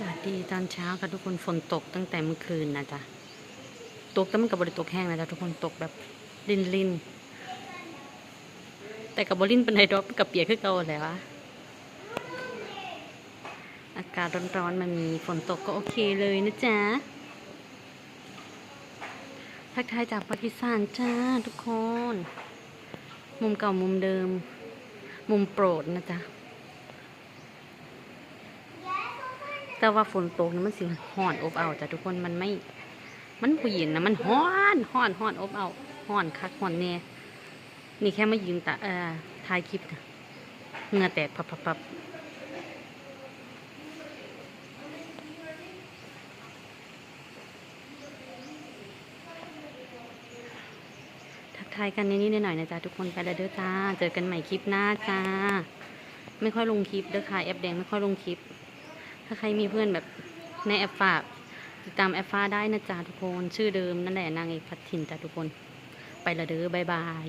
สวัสดีตอนเช้าค่ะทุกคนฝนตกตั้งแต่เมื่อคืนนะจ๊ะตกแต่มันกับบริตกแห้งนะจ๊ะทุกคนตกแบบลินแต่กับบรินเป็นไฮดรอปกับเปียกคือเก่าแหละวะอากาศร้อนๆมันมีฝนตกก็โอเคเลยนะจ๊ะทักทายจากปากีสถานจ้าทุกคนมุมเก่ามุมเดิมมุมโปรดนะจ๊ะแต่ว่าฝนตกนี่มันสิห่อนอบอ้าวจ้ะทุกคนมันผู้หญิงนะมันฮ้อนอบอ้าวฮ้อนคักฮ้อนแน่นี่แค่มายืนถ่ายคลิปนะเหงื่อแตกพับทักทายกันนิดๆหน่อยๆนะจ๊ะทุกคนไปแล้วเด้อจ้าเจอกันใหม่คลิปหน้าจ้าไม่ค่อยลงคลิปเด้อค่ะแอปแดงไม่ค่อยลงคลิปถ้าใครมีเพื่อนแบบในแอปฝากติดตามแอปฟ้าได้นะจ๊ะทุกคนชื่อเดิมนั่นแหละนางเอกพัดถิ่นจ้ะทุกคนไปและเด้อบ๊ายบาย